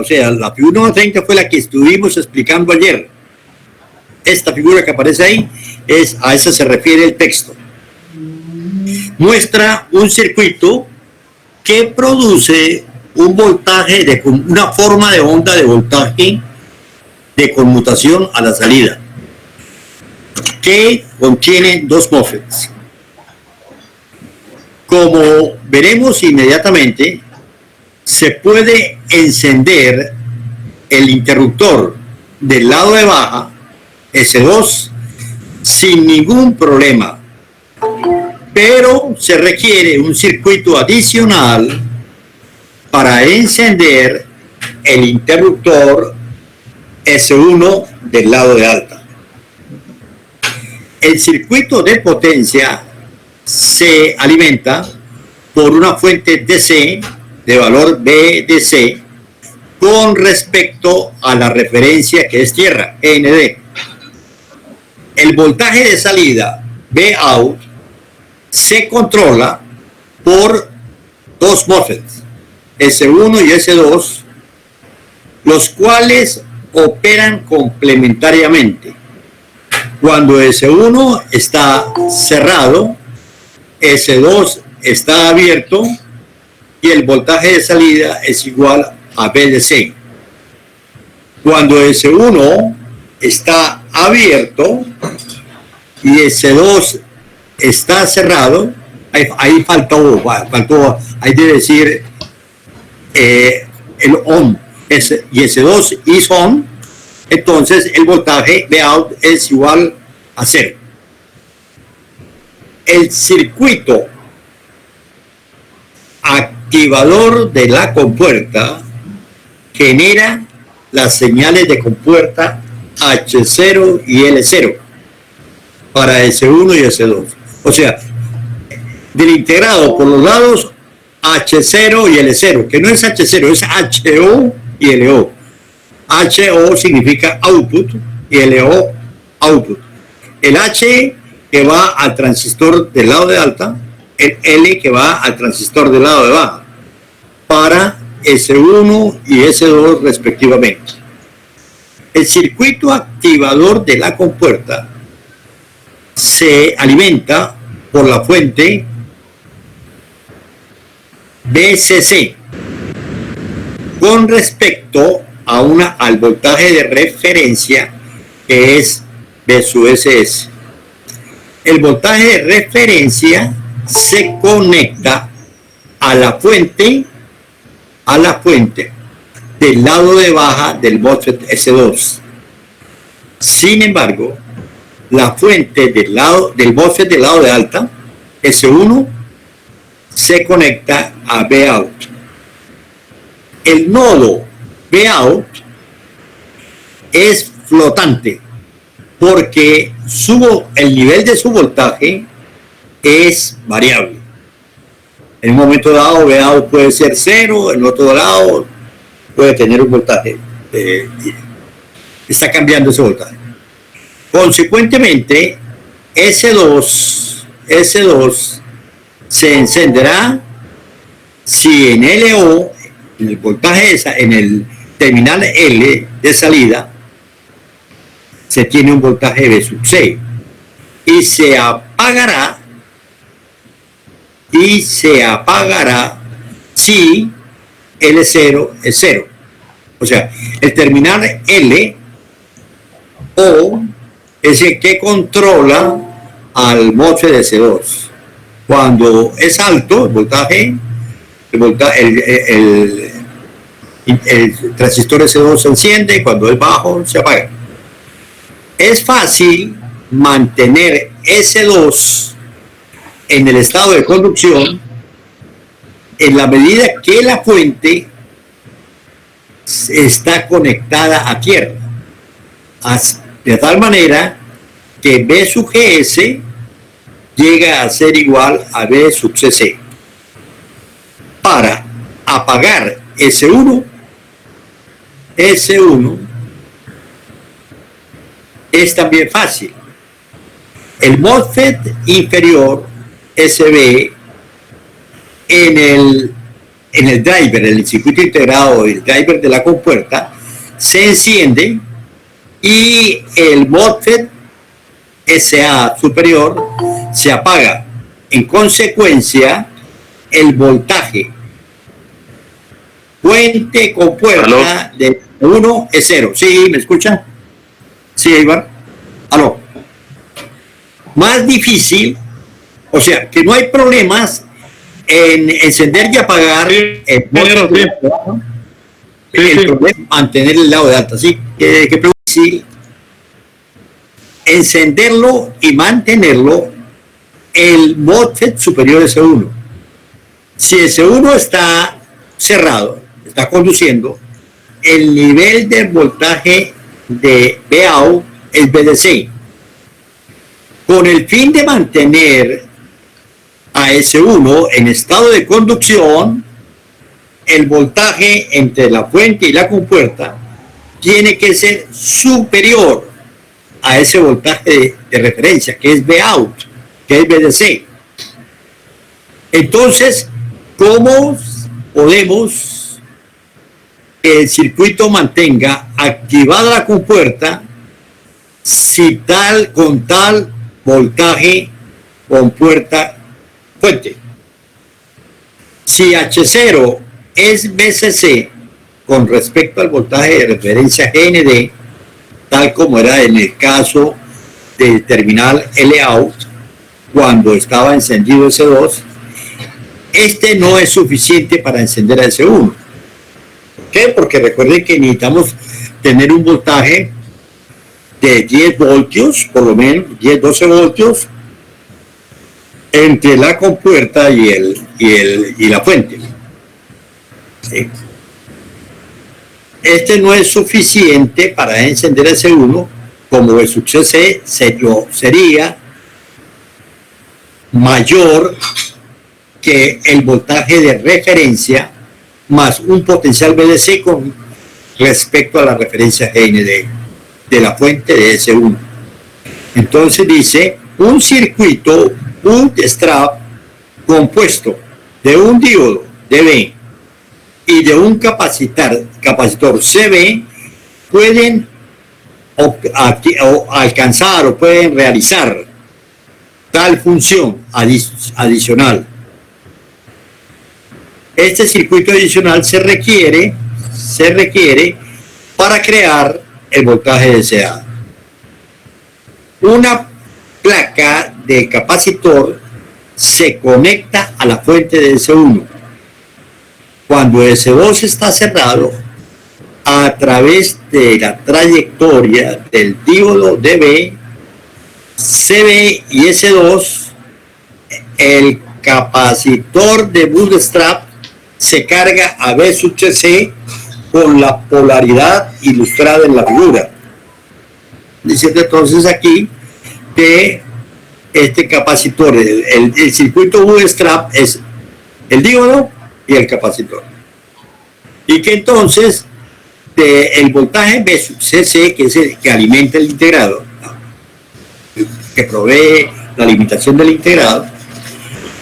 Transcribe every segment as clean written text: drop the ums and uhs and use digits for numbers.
sea, la figura 1.30 fue la que estuvimos explicando ayer. Esta figura que aparece ahí, a esa se refiere el texto. Muestra un circuito que produce un voltaje, una forma de onda de voltaje de conmutación a la salida, que contiene dos MOSFETs. Como veremos inmediatamente, se puede encender el interruptor del lado de baja, S2, sin ningún problema, pero se requiere un circuito adicional para encender el interruptor S1 del lado de alta. El circuito de potencia se alimenta por una fuente DC de valor VDC con respecto a la referencia que es tierra, END. El voltaje de salida Vout se controla por dos MOSFETs, S1 y S2, los cuales operan complementariamente. Cuando S1 está cerrado, S2 está abierto y el voltaje de salida es igual a VDC. Cuando S1 está abierto y S2 está cerrado, ahí faltó, hay que decir el ON, y S2 is ON, entonces el voltaje Vout es igual a 0. El circuito activador de la compuerta genera las señales de compuerta H0 y L0 para S1 y S2. O sea, del integrado por los lados H0 y L0, que no es H0, es HO y LO. HO significa output y LO output. El H que va al transistor del lado de alta, el L que va al transistor del lado de baja, para S1 y S2 respectivamente. El circuito activador de la compuerta se alimenta por la fuente VCC con respecto al voltaje de referencia que es V sub SS. El voltaje de referencia se conecta a la fuente del lado de baja del MOSFET S2. Sin embargo, la fuente del MOSFET del lado de alta, S1, se conecta a Vout. El nodo Vout es flotante porque el nivel de su voltaje es variable. En un momento dado Vout puede ser 0, en otro lado puede tener un voltaje, está cambiando ese voltaje. Consecuentemente, S2 se encenderá si en LO, en el voltaje en el terminal L de salida, se tiene un voltaje V sub C, y se apagará si L0 es 0. O sea, el terminal L O es el que controla al MOSFET de S2. Cuando es alto el voltaje, el transistor S2 se enciende, cuando es bajo se apaga. Es fácil mantener S2 en el estado de conducción en la medida que la fuente está conectada a tierra, de tal manera que V sub GS llega a ser igual a V sub CC. Para apagar S1 es también fácil. El MOSFET inferior SB en en el driver, en el circuito integrado, el driver de la compuerta, se enciende y el MOSFET SA superior se apaga. En consecuencia, el voltaje fuente compuerta de 1 es 0. ¿Sí? ¿Me escuchan? Sí, Iván. Aló. Más difícil, o sea, que no hay problemas en encender y apagar el problema es mantener el lado de alta, ¿sí? Que difícil encenderlo y mantenerlo el MOSFET superior S1. Si S1 está cerrado, está conduciendo, el nivel de voltaje de Vout es VDC. Con el fin de mantener a S1 en estado de conducción, el voltaje entre la fuente y la compuerta tiene que ser superior a ese voltaje de referencia, que es Vout, que es VDC. Entonces, ¿cómo podemos que el circuito mantenga activada la compuerta si con tal voltaje compuerta fuente? Si H0 es VCC con respecto al voltaje de referencia GND, tal como era en el caso del terminal Lout cuando estaba encendido S2, este no es suficiente para encender a S1. ¿Por qué? Porque recuerden que necesitamos tener un voltaje de 10 voltios, por lo menos 10-12 voltios, entre la compuerta y la fuente. ¿Sí? Este no es suficiente para encender S1, como el suceso sería mayor que el voltaje de referencia más un potencial VDC con respecto a la referencia GND de la fuente de S1. Entonces dice, un circuito bootstrap compuesto de un diodo DB y de un capacitor CB pueden alcanzar o pueden realizar tal función adicional. Este circuito adicional se requiere para crear el voltaje deseado. Una placa de capacitor se conecta a la fuente de S1. Cuando S2 está cerrado, a través de la trayectoria del diodo DB, CB y S2, el capacitor de bootstrap se carga a B sub C con la polaridad ilustrada en la figura. Dice entonces aquí que este capacitor, el circuito bootstrap es el diodo y el capacitor. Y que entonces el voltaje B sub CC, que es el que alimenta el integrado, que provee la limitación del integrado,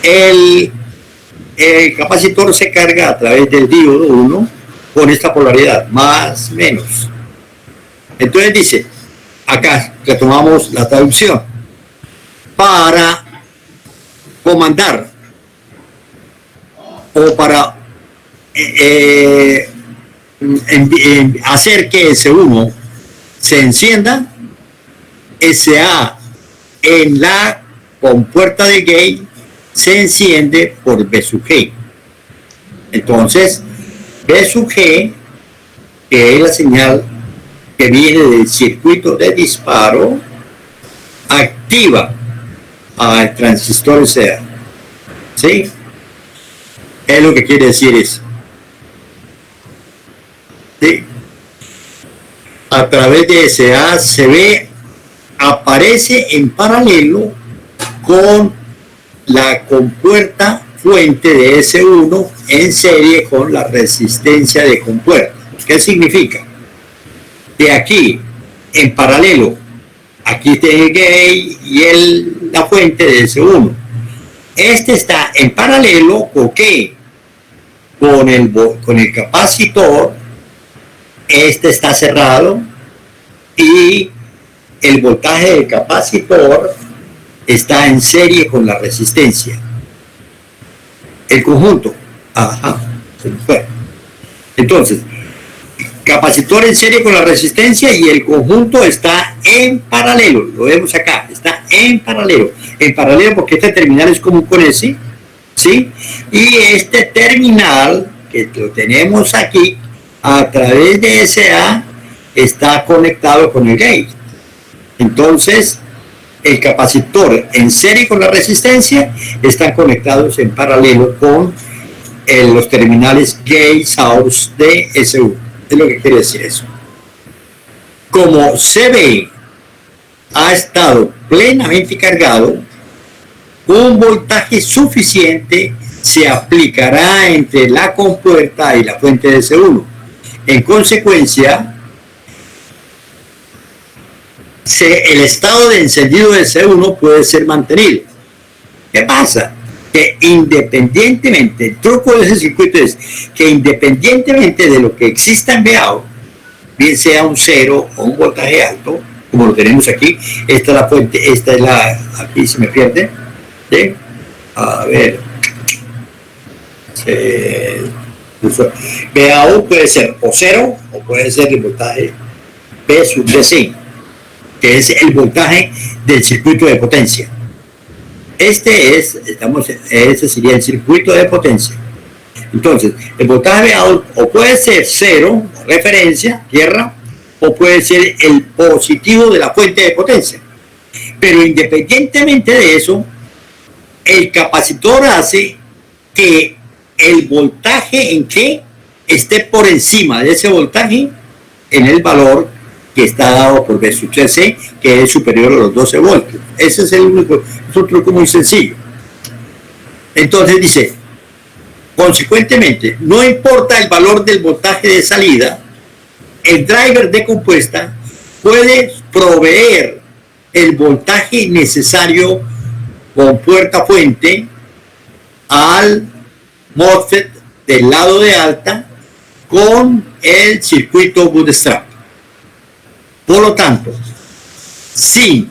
el capacitor se carga a través del diodo 1 con esta polaridad, más menos. Entonces dice, acá retomamos la traducción, para comandar o para hacer que S1 se encienda, SA en la compuerta de gate se enciende por B sub G. Entonces, B sub G, que es la señal que viene del circuito de disparo, activa al transistor SA. ¿Sí? Es lo que quiere decir eso. ¿Sí? A través de SA se ve, aparece en paralelo con la compuerta fuente de S1 en serie con la resistencia de compuerta. ¿Qué significa? De aquí, en paralelo, aquí tiene el gate y la fuente de S1. Este está en paralelo, ¿con qué? con el capacitor, este está cerrado y el voltaje del capacitor está en serie con la resistencia. El conjunto, se me fue. Entonces, capacitor en serie con la resistencia y el conjunto está en paralelo. Lo vemos acá, está en paralelo. En paralelo porque este terminal es común con ese, ¿sí? Y este terminal que lo tenemos aquí, a través de SA, está conectado con el gate. Entonces, el capacitor en serie con la resistencia están conectados en paralelo con los terminales gate source de SU. Es lo que quiere decir eso. Como CB ha estado plenamente cargado, un voltaje suficiente se aplicará entre la compuerta y la fuente de S1. En consecuencia, el estado de encendido de S1 puede ser mantenido. ¿Qué pasa? Que independientemente, el truco de ese circuito es que independientemente de lo que exista en Vout, bien sea un 0 o un voltaje alto, como lo tenemos aquí, esta es la fuente, esta es la, aquí se me pierde, ¿sí? A ver, Vout puede ser o 0 o puede ser el voltaje B sub DC, que es el voltaje del circuito de potencia. Ese sería el circuito de potencia. Entonces, el voltaje Vout o puede ser 0, referencia, tierra, o puede ser el positivo de la fuente de potencia. Pero independientemente de eso, el capacitor hace que el voltaje en que esté por encima de ese voltaje en el valor que está dado por V sub C, que es superior a los 12 voltios. Ese es el único, es un truco muy sencillo. Entonces dice, consecuentemente, no importa el valor del voltaje de salida, el driver de compuesta puede proveer el voltaje necesario con puerta fuente al MOSFET del lado de alta con el circuito bootstrap. Por lo tanto, si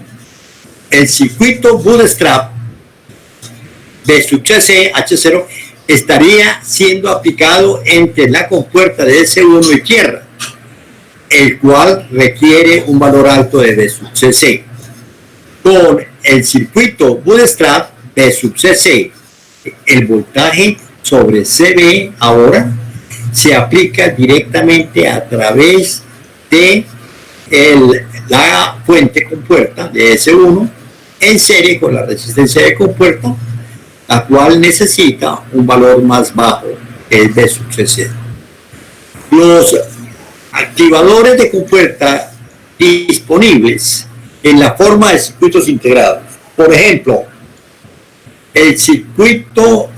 el circuito bootstrap de su C H0 estaría siendo aplicado entre la compuerta de S1 y tierra, el cual requiere un valor alto de B sub CC. Con el circuito bootstrap B sub CC, el voltaje sobre CB ahora se aplica directamente a través de la fuente compuerta de S1 en serie con la resistencia de compuerta, la cual necesita un valor más bajo que el B sub CC. Los activadores de compuerta disponibles en la forma de circuitos integrados. Por ejemplo, el circuito,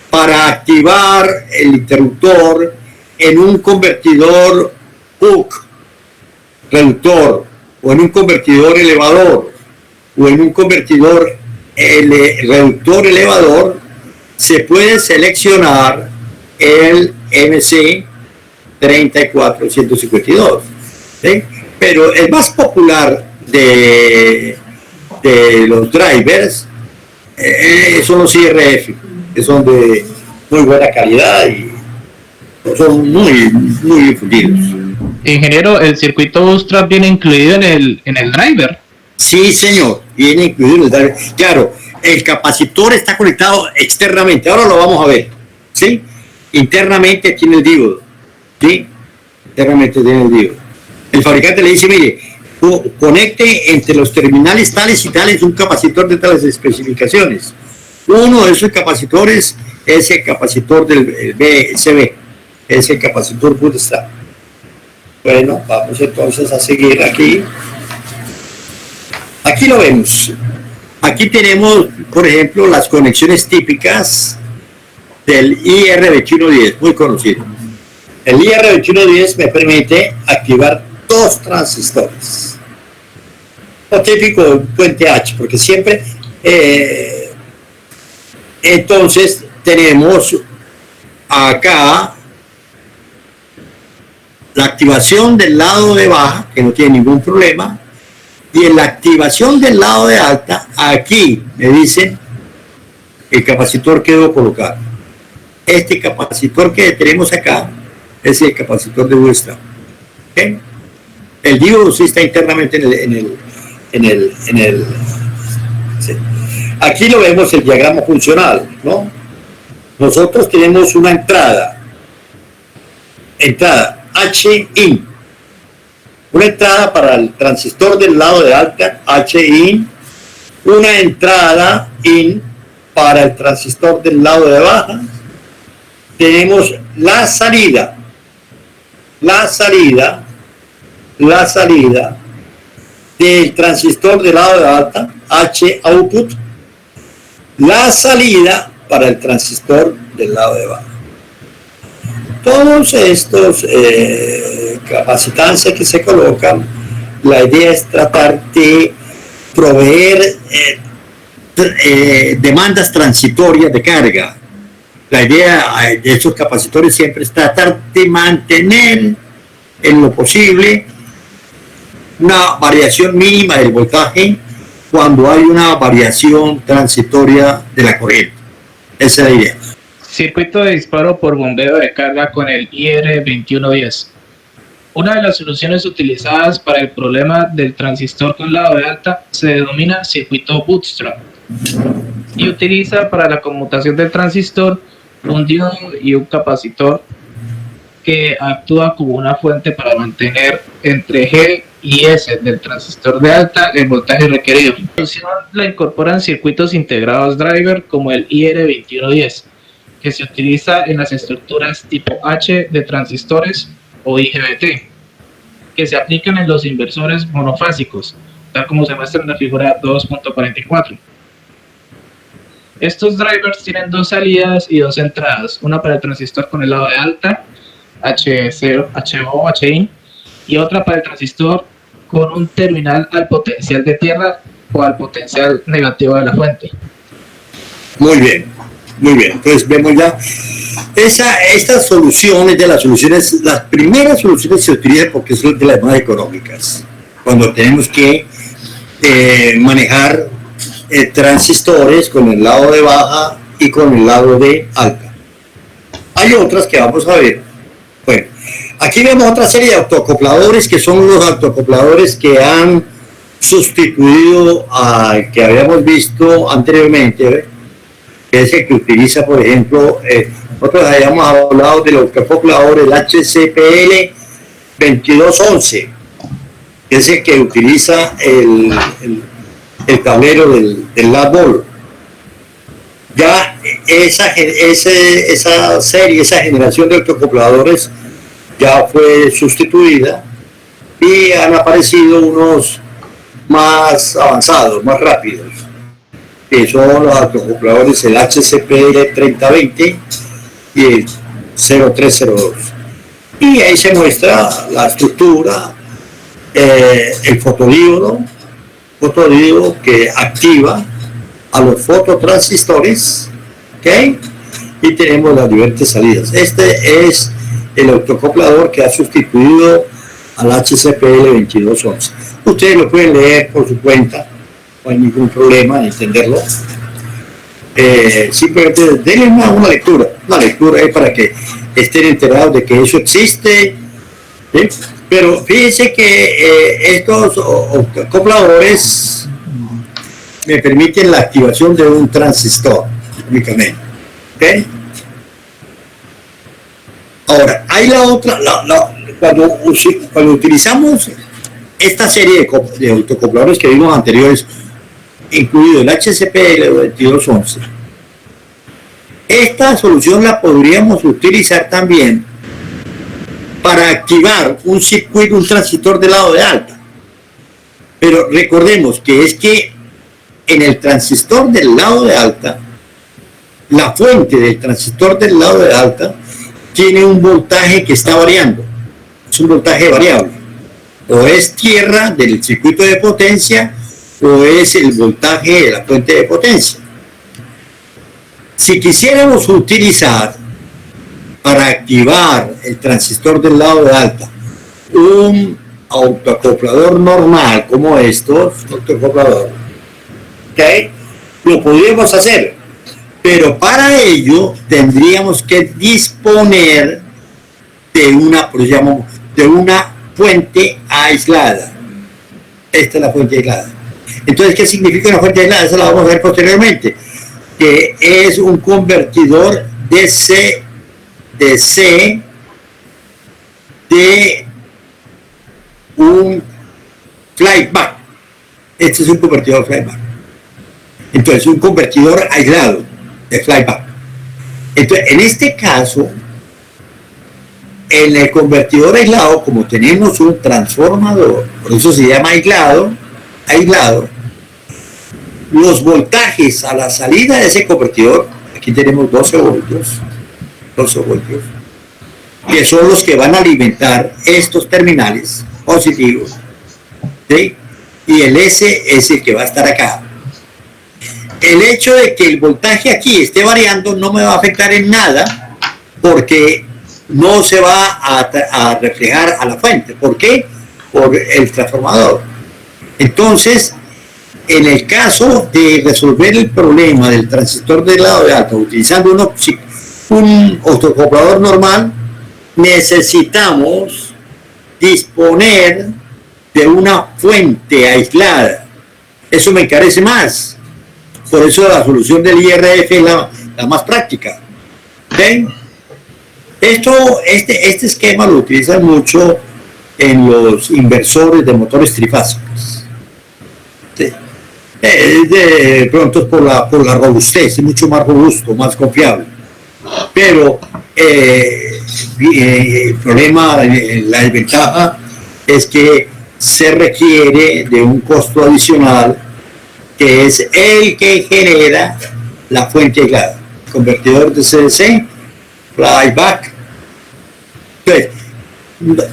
para activar el interruptor en un convertidor PUC, reductor, o en un convertidor elevador, o en un convertidor reductor elevador, se puede seleccionar el MC 34152, ¿sí? Pero el más popular de los drivers son los IRF, que son de muy buena calidad y son muy difundidos. Ingeniero, ¿el circuito bootstrap viene incluido en el driver? Sí, señor, viene incluido en el driver. Claro, el capacitor está conectado externamente, ahora lo vamos a ver, ¿sí? Internamente tiene el diodo, ¿sí? Internamente tiene el diodo. El fabricante le dice, mire, conecte entre los terminales tales y tales un capacitor de tales especificaciones. Uno de esos capacitores es el capacitor del BCB, es el capacitor bootstrap. Bueno, vamos entonces a seguir aquí. Aquí lo vemos. Aquí tenemos, por ejemplo, las conexiones típicas del IR2110, muy conocido. El IR2110 me permite activar dos transistores. Lo típico de un puente H, porque siempre entonces tenemos acá la activación del lado de baja, que no tiene ningún problema, y en la activación del lado de alta, aquí me dicen el capacitor quedó colocado. Este capacitor que tenemos acá es el capacitor de bootstrap. ¿Okay? El diode sí está internamente sí. Aquí lo vemos el diagrama funcional, ¿no? Nosotros tenemos una entrada H-in, una entrada para el transistor del lado de alta, H-in, una entrada in para el transistor del lado de baja. Tenemos la salida del transistor del lado de alta, H output, la salida para el transistor del lado de baja. Todos estos capacitancias que se colocan, la idea es tratar de proveer demandas transitorias de carga. La idea de estos capacitores siempre es tratar de mantener en lo posible una variación mínima del voltaje cuando hay una variación transitoria de la corriente. Esa es la idea. Circuito de disparo por bombeo de carga con el IR2110. Una de las soluciones utilizadas para el problema del transistor con lado de alta se denomina circuito bootstrap y utiliza para la conmutación del transistor un diodo y un capacitor que actúa como una fuente para mantener entre G y S del transistor de alta el voltaje requerido. La solución la incorporan circuitos integrados driver como el IR2110, que se utiliza en las estructuras tipo H de transistores o IGBT, que se aplican en los inversores monofásicos, tal como se muestra en la figura 2.44. Estos drivers tienen dos salidas y dos entradas, una para el transistor con el lado de alta, H0, HO, HIN, y otra para el transistor con un terminal al potencial de tierra o al potencial negativo de la fuente. Muy bien. Entonces vemos ya estas soluciones las primeras soluciones se utilizan porque son de las más económicas. Cuando tenemos que manejar transistores con el lado de baja y con el lado de alta. Hay otras que vamos a ver. Bueno, aquí vemos otra serie de autoacopladores que son los autoacopladores que han sustituido al que habíamos visto anteriormente, que es el que utiliza, por ejemplo, nosotros habíamos hablado del autoacoplador, el HCPL 2211, que es el que utiliza el tablero del latbol. Ya esa serie, esa generación de autoacopladores ya fue sustituida y han aparecido unos más avanzados, más rápidos, que son los autoacopladores, el HCPL 3020 y el 0302. Y ahí se muestra la estructura, el fotodiodo que activa a los fototransistores, ¿okay? Y tenemos las diversas salidas. Este es el autoacoplador que ha sustituido al HCPL 2211. Ustedes lo pueden leer por su cuenta, no hay ningún problema en entenderlo. Simplemente denle una lectura para que estén enterados de que eso existe, ¿sí? Pero fíjense que estos acopladores me permiten la activación de un transistor únicamente, ¿okay? Ahora, hay la otra, cuando utilizamos esta serie de autoacopladores que vimos anteriores, incluido el HCPL 2211, esta solución la podríamos utilizar también para activar un circuito, un transistor del lado de alta. Pero recordemos que es que en el transistor del lado de alta, la fuente del transistor del lado de alta tiene un voltaje que está variando, es un voltaje variable, o es tierra del circuito de potencia o es el voltaje de la fuente de potencia. Si quisiéramos utilizar para activar el transistor del lado de alta un autoacoplador normal como estos, autoacoplador, ¿okay? Lo podríamos hacer, pero para ello tendríamos que disponer de una, pues llamamos, de una fuente aislada. Esta es la fuente aislada. Entonces, ¿qué significa una fuente aislada? Esa la vamos a ver posteriormente, que es un convertidor DC de un flyback. Este es un convertidor flyback. Entonces, un convertidor aislado de flyback. Entonces, en este caso, en el convertidor aislado, como tenemos un transformador, por eso se llama aislado, los voltajes a la salida de ese convertidor, aquí tenemos 12 voltios, que son los que van a alimentar estos terminales positivos, ¿sí? Y el S es el que va a estar acá. El hecho de que el voltaje aquí esté variando no me va a afectar en nada, porque no se va a reflejar a la fuente. ¿Por qué? Por el transformador. Entonces, en el caso de resolver el problema del transistor del lado de alta utilizando un autoacoplador normal, necesitamos disponer de una fuente aislada. Eso me encarece más. Por eso la solución del IRF es la más práctica. ¿Ven? Este esquema lo utilizan mucho en los inversores de motores trifásicos. ¿Sí? De pronto por la robustez, es mucho más robusto, más confiable. Pero el problema, la desventaja es que se requiere de un costo adicional, que es el que genera la fuente aislada, convertidor de CDC, flyback. Entonces,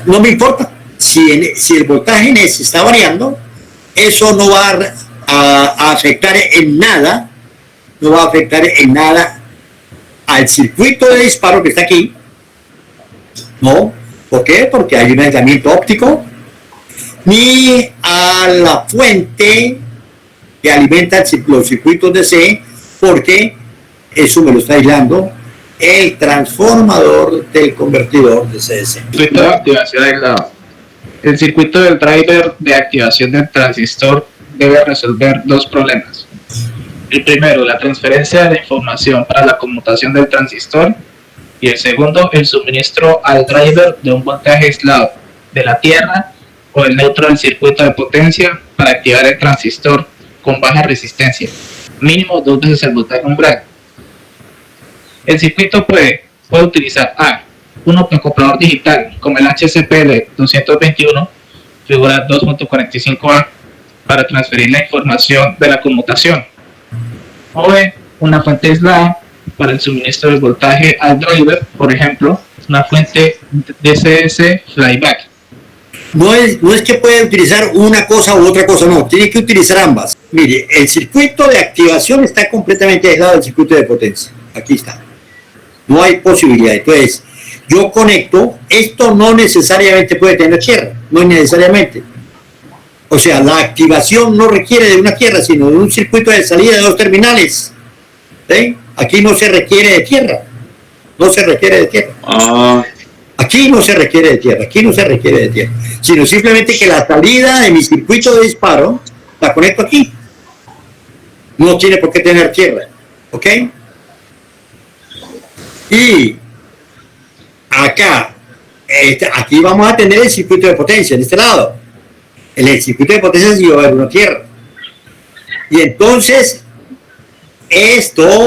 no me importa si el voltaje en ese está variando, eso no va a afectar en nada, al circuito de disparo que está aquí. No, ¿por qué? Porque hay un aislamiento óptico, ni a la fuente que alimenta los circuitos DC, porque eso me lo está aislando el transformador del convertidor de CDC. Circuito de activación aislado. El circuito del driver de activación del transistor debe resolver dos problemas. El primero, la transferencia de información para la conmutación del transistor, y el segundo, el suministro al driver de un voltaje aislado de la tierra o el neutro del circuito de potencia para activar el transistor con baja resistencia, mínimo 2 veces el voltaje umbral. El circuito puede utilizar un autoacoplador digital como el HCPL 221, figura 2.45A, para transferir la información de la conmutación, o una fuente aislada para el suministro del voltaje al driver, por ejemplo, una fuente DCS flyback. No es que pueda utilizar una cosa u otra cosa, no, tiene que utilizar ambas. Mire, el circuito de activación está completamente aislado del circuito de potencia. Aquí está. No hay posibilidad. Entonces, yo conecto, esto no necesariamente puede tener tierra, no es necesariamente. O sea, la activación no requiere de una tierra, sino de un circuito de salida de 2 terminales. ¿Sí? Aquí no se requiere de tierra. No se requiere de tierra. Aquí no se requiere de tierra, sino simplemente que la salida de mi circuito de disparo la conecto aquí. No tiene por qué tener tierra, ¿ok? Y acá, aquí vamos a tener el circuito de potencia, en este lado. En el circuito de potencia sí va a haber una tierra. Y entonces, este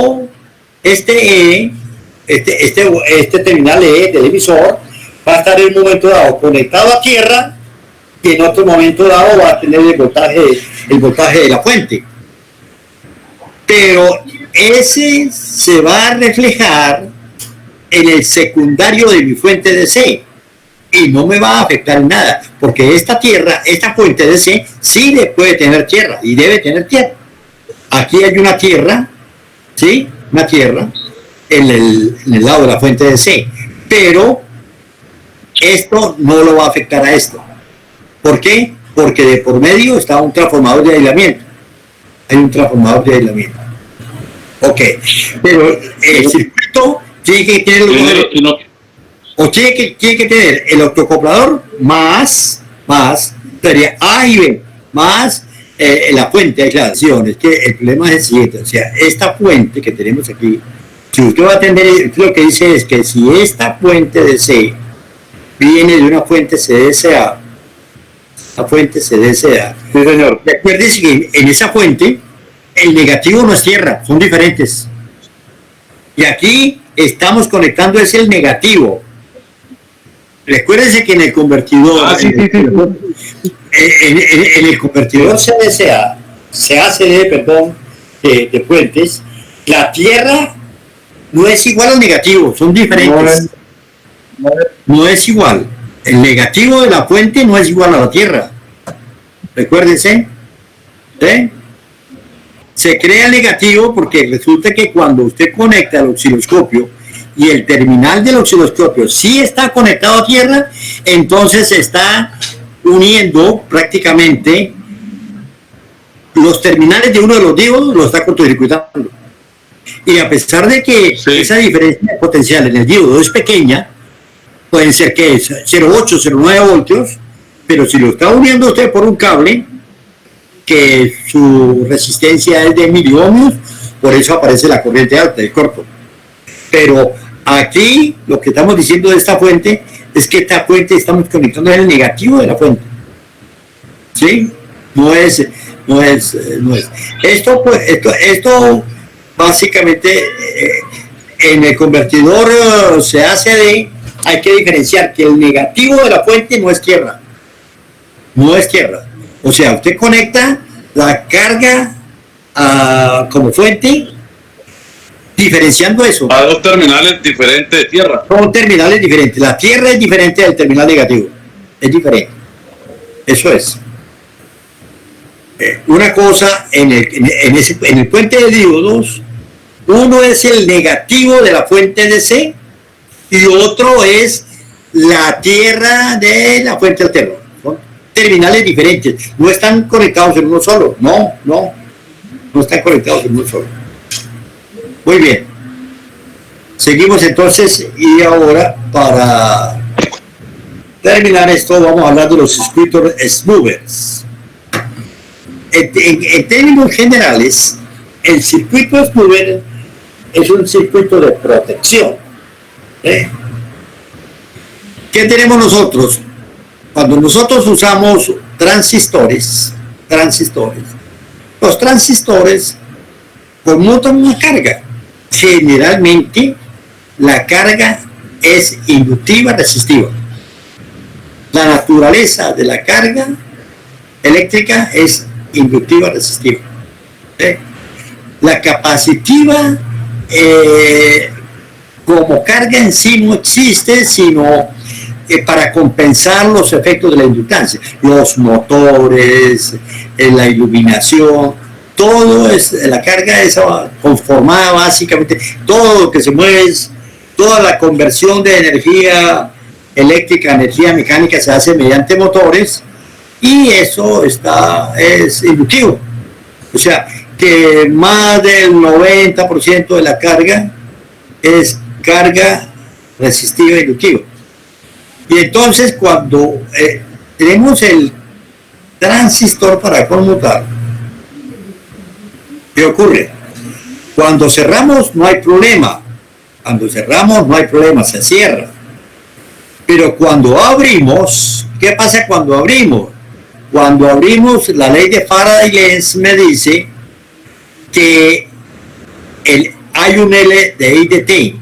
terminal E del emisor va a estar en un momento dado conectado a tierra, y en otro momento dado va a tener el voltaje de la fuente. Pero ese se va a reflejar en el secundario de mi fuente DC y no me va a afectar en nada, porque esta fuente DC sí puede tener tierra y debe tener tierra. Aquí hay una tierra, ¿sí? una tierra en el lado de la fuente de C, pero esto no lo va a afectar a esto. ¿Por qué? Porque de por medio está un transformador de aislamiento. Hay un transformador de aislamiento. Ok, pero el circuito tiene que tener tiene que tener el autoacoplador más sería A y B, más la fuente de aislación. Es que el problema es el siguiente, o sea, esta fuente que tenemos aquí, si usted va a atender, lo que dice es que si esta fuente de C viene de una fuente CDSA, la fuente CDSA, sí, señor. Recuérdese que en esa fuente el negativo no es tierra, son diferentes. Y aquí estamos conectando es el negativo. Recuérdense que en el convertidor, en el convertidor CDSA, de fuentes, la tierra no es igual al negativo, son diferentes. No es igual. El negativo de la fuente no es igual a la tierra. Recuérdense. ¿Sí? Se crea el negativo porque resulta que cuando usted conecta el osciloscopio y el terminal del osciloscopio sí está conectado a tierra, entonces está uniendo prácticamente los terminales de uno de los diodos, lo está cortocircuitando. Y a pesar de que esa diferencia de potencial en el diodo es pequeña, pueden ser que es 0,8, 0,9 voltios, pero si lo está uniendo usted por un cable, que su resistencia es de miliohmios, por eso aparece la corriente alta, el corto. Pero aquí lo que estamos diciendo de esta fuente es que esta fuente estamos conectando en el negativo de la fuente. ¿Sí? No es. Esto básicamente en el convertidor CACD hay que diferenciar que el negativo de la fuente no es tierra. No es tierra. O sea, usted conecta la carga como fuente, diferenciando eso. A dos terminales diferentes de tierra. Son terminales diferentes. La tierra es diferente del terminal negativo. Es diferente. Eso es. Una cosa, en el puente de diodos, uno es el negativo de la fuente de C y otro es la tierra de la fuente alterna. Son terminales diferentes. No están conectados en uno solo. No están conectados en uno solo. Muy bien. Seguimos entonces y ahora para terminar esto vamos a hablar de los circuitos smoothers. En términos generales, el circuito smoother es un circuito de protección. ¿Qué tenemos nosotros? Cuando nosotros usamos transistores, los transistores conmutan una carga. Generalmente, la carga es inductiva resistiva. La naturaleza de la carga eléctrica es inductiva resistiva. La capacitiva como carga en sí no existe, sino para compensar los efectos de la inductancia. Los motores, la iluminación, todo es, la carga es conformada básicamente, todo lo que se mueve, toda la conversión de energía eléctrica a energía mecánica se hace mediante motores, y eso es inductivo. O sea, que más del 90% de la carga es carga resistiva inductiva. Y entonces cuando tenemos el transistor para conmutar, ¿qué ocurre? Cuando cerramos no hay problema. Se cierra. Pero cuando abrimos, ¿qué pasa cuando abrimos? Cuando abrimos, la ley de Faraday-Lenz me dice que hay un L de I de T,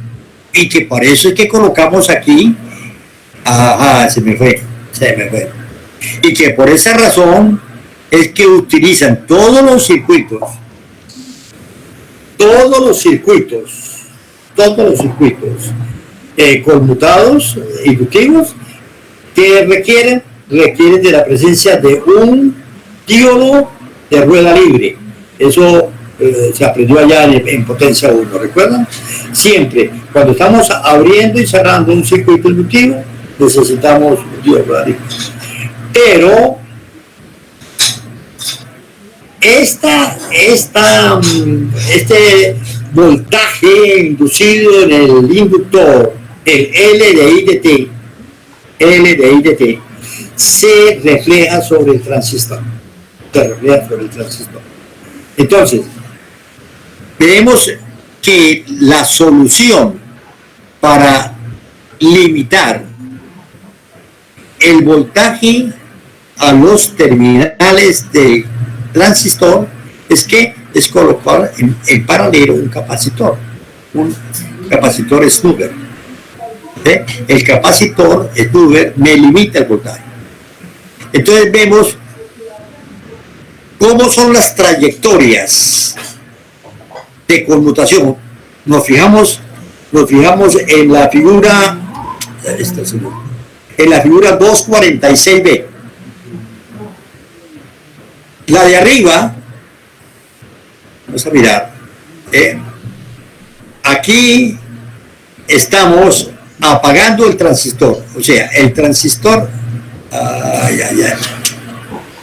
y que por eso es que colocamos aquí, se me fue, y que por esa razón es que utilizan todos los circuitos conmutados, inductivos, que requieren de la presencia de un diodo de rueda libre. Eso se aprendió allá en potencia 1, ¿recuerdan? Siempre, cuando estamos abriendo y cerrando un circuito inductivo, necesitamos Dios, ¿verdad? Pero este voltaje inducido en el inductor, el L de I de T, se refleja sobre el transistor. Entonces, vemos que la solución para limitar el voltaje a los terminales del transistor es colocar en paralelo un capacitor Schubert. El capacitor Schubert me limita el voltaje. Entonces vemos cómo son las trayectorias de conmutación. Nos fijamos en la figura 246B. La de arriba, vamos a mirar, aquí estamos apagando el transistor, o sea, el transistor,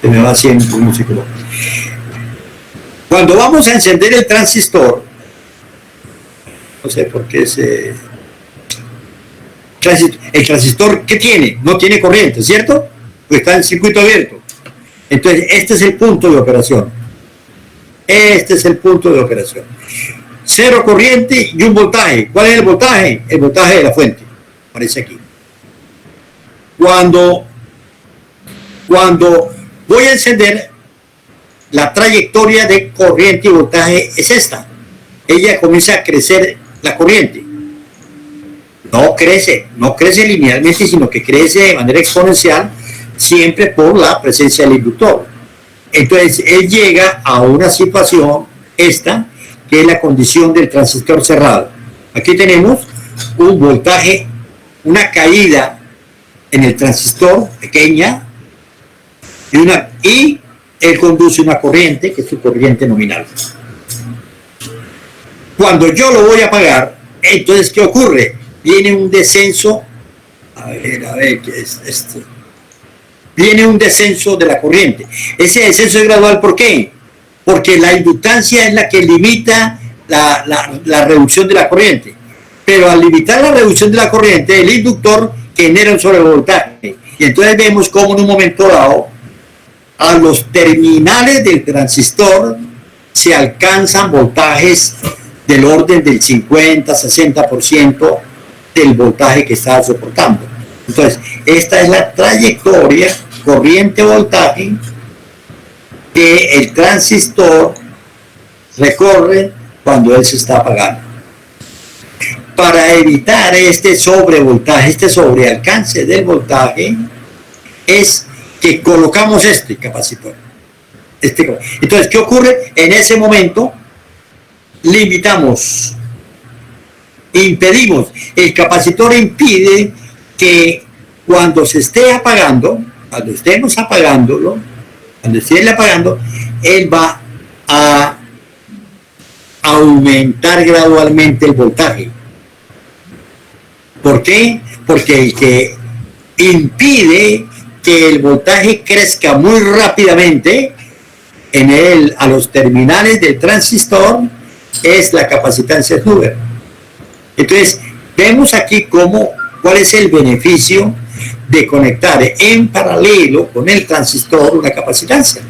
se me va haciendo un músico. Cuando vamos a encender el transistor, no sé por qué el transistor, ¿qué tiene? No tiene corriente, ¿cierto? Pues está en circuito abierto. Entonces, este es el punto de operación. Cero corriente y un voltaje. ¿Cuál es el voltaje? El voltaje de la fuente. Aparece aquí. Cuando voy a encender, la trayectoria de corriente y voltaje es esta. Ella comienza a crecer la corriente. No crece linealmente, sino que crece de manera exponencial, siempre por la presencia del inductor. Entonces, él llega a una situación, esta, que es la condición del transistor cerrado. Aquí tenemos un voltaje, una caída en el transistor pequeña, y él conduce una corriente, que es su corriente nominal. Cuando yo lo voy a apagar, entonces, ¿qué ocurre? Viene un descenso, a ver, ¿qué es esto? Viene un descenso de la corriente. Ese descenso es gradual, ¿por qué? Porque la inductancia es la que limita la reducción de la corriente. Pero al limitar la reducción de la corriente, el inductor genera un sobrevoltaje. Y entonces vemos cómo en un momento dado, a los terminales del transistor se alcanzan voltajes del orden del 50-60% del voltaje que está soportando. Entonces, esta es la trayectoria corriente-voltaje que el transistor recorre cuando él se está apagando. Para evitar este sobrevoltaje, este sobrealcance del voltaje, es que colocamos este capacitor. Entonces, ¿qué ocurre? En ese momento, limitamos, impedimos, el capacitor impide que cuando se esté apagando, cuando estemos apagándolo, cuando esté apagando, él va a aumentar gradualmente el voltaje. ¿Por qué? Porque el que impide que el voltaje crezca muy rápidamente a los terminales del transistor es la capacitancia Schubert. Entonces, vemos aquí cuál es el beneficio de conectar en paralelo con el transistor una capacitancia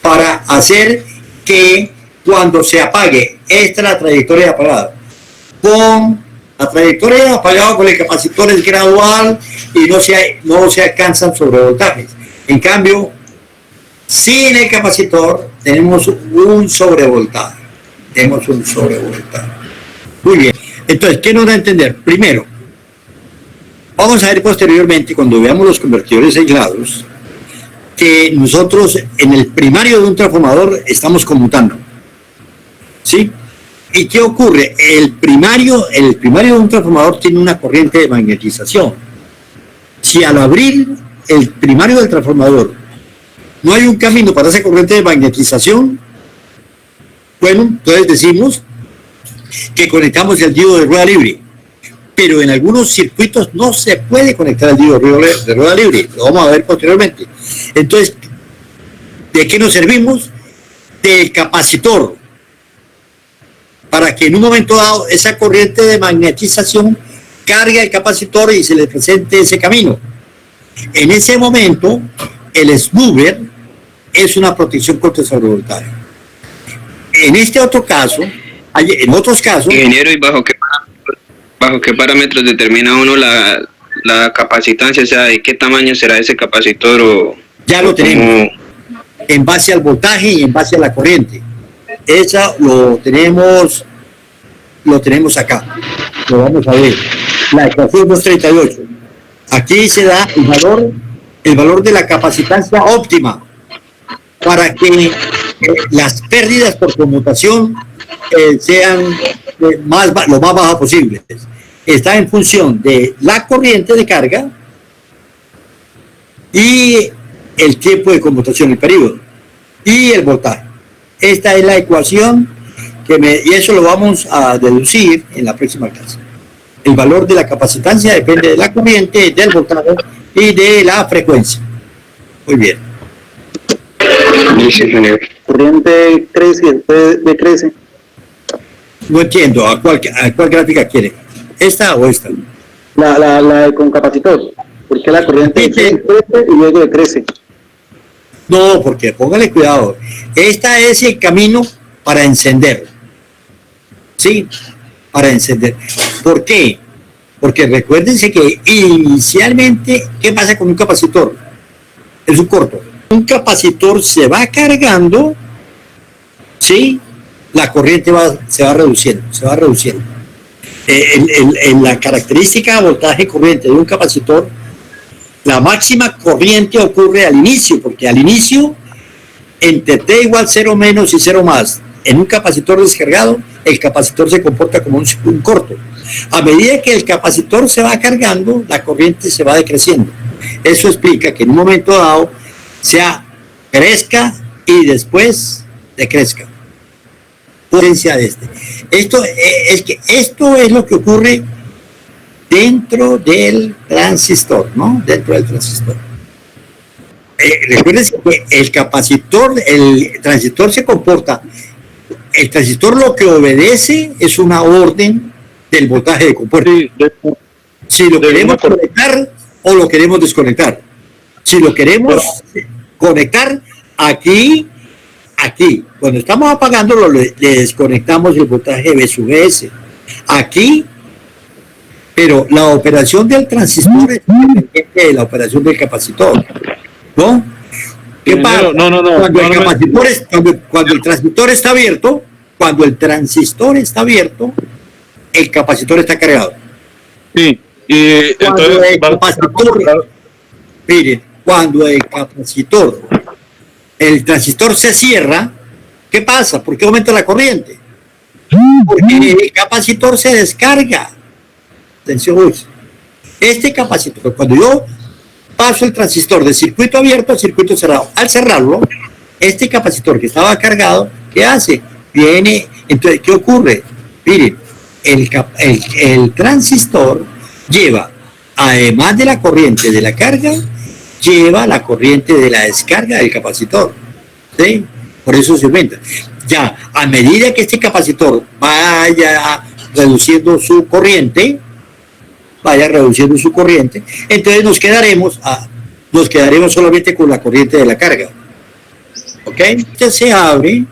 para hacer que cuando se apague, esta es la trayectoria de apagado, con la trayectoria de apagado con el capacitor es gradual y no se alcanzan sobrevoltajes. En cambio, sin el capacitor tenemos un sobrevoltaje. Muy bien. Entonces, ¿qué nos da a entender? Primero, vamos a ver posteriormente, cuando veamos los convertidores aislados, que nosotros en el primario de un transformador estamos conmutando. ¿Sí? ¿Y qué ocurre? El primario de un transformador tiene una corriente de magnetización. Si al abrir el primario del transformador no hay un camino para esa corriente de magnetización, Bueno, entonces decimos que conectamos el diodo de rueda libre, pero en algunos circuitos no se puede conectar el diodo de rueda libre, lo vamos a ver posteriormente. Entonces, ¿de qué nos servimos? Del capacitor, para que en un momento dado esa corriente de magnetización cargue el capacitor y se le presente ese camino. En ese momento, el snubber es una protección contra el sobrevoltaje. En este otro caso, en otros casos... Ingeniero, ¿y bajo qué parámetros determina uno la capacitancia? O sea, ¿de qué tamaño será ese capacitor? O, ya lo tenemos, en base al voltaje y en base a la corriente. Esa lo tenemos acá. Lo vamos a ver. La ecuación 238. Aquí se da el valor de la capacitancia óptima para que las pérdidas por conmutación sean lo más bajas posibles. Está en función de la corriente de carga y el tiempo de conmutación, el periodo, y el voltaje. Esta es la ecuación y eso lo vamos a deducir en la próxima clase. El valor de la capacitancia depende de la corriente, del voltaje y de la frecuencia. Muy bien. Corriente crece y después decrece. No entiendo, ¿a cuál gráfica quiere? ¿Esta o esta? La con capacitor. ¿Por qué la corriente crece y luego decrece? No, porque póngale cuidado. Esta es el camino para encender. ¿Sí? Para encender. ¿Por qué? Porque recuérdense que inicialmente, ¿qué pasa con un capacitor? Es un corto. Un capacitor se va cargando, ¿sí? La corriente se va reduciendo. En la característica de voltaje corriente de un capacitor, la máxima corriente ocurre al inicio, porque al inicio, entre T igual 0 menos y 0 más, en un capacitor descargado, el capacitor se comporta como un corto. A medida que el capacitor se va cargando, la corriente se va decreciendo. Eso explica que en un momento dado crezca y después decrezca. Potencia de esto es lo que ocurre dentro del transistor, ¿no? Dentro del transistor. Recuerden que el transistor se comporta. El transistor lo que obedece es una orden del voltaje de compuerta. Si lo queremos conectar o lo queremos desconectar. Si lo queremos conectar, aquí, cuando estamos apagando, le desconectamos el voltaje B sub S. Aquí, pero la operación del transistor es independiente de la operación del capacitor, ¿no? ¿Qué pasa? Cuando el transistor está abierto, el capacitor está cargado. Sí, y entonces cuando el transistor se cierra, ¿qué pasa? ¿Por qué aumenta la corriente? Porque el capacitor se descarga. Atención, este capacitor, cuando yo paso el transistor de circuito abierto a circuito cerrado, al cerrarlo, este capacitor que estaba cargado, ¿qué hace? Entonces, ¿qué ocurre? Miren, el transistor lleva, además de la corriente de la carga, lleva la corriente de la descarga del capacitor, ¿sí? Por eso se aumenta. Ya, a medida que este capacitor vaya reduciendo su corriente, entonces nos quedaremos solamente con la corriente de la carga. ¿Ok? Entonces se abre,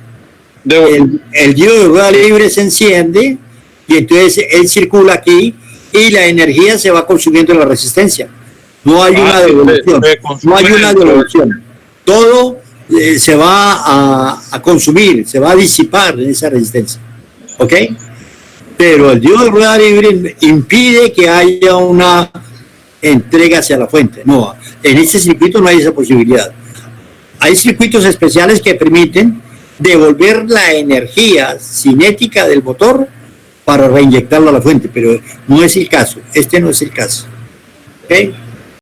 el diodo de rueda libre se enciende y entonces él circula aquí y la energía se va consumiendo en la resistencia. No hay una devolución. Todo se va a consumir, se va a disipar en esa resistencia. ¿Ok? Pero el diodo de rueda libre impide que haya una entrega hacia la fuente. No, en este circuito no hay esa posibilidad. Hay circuitos especiales que permiten devolver la energía cinética del motor para reinyectarla a la fuente, pero no es el caso. Este no es el caso. ¿Ok?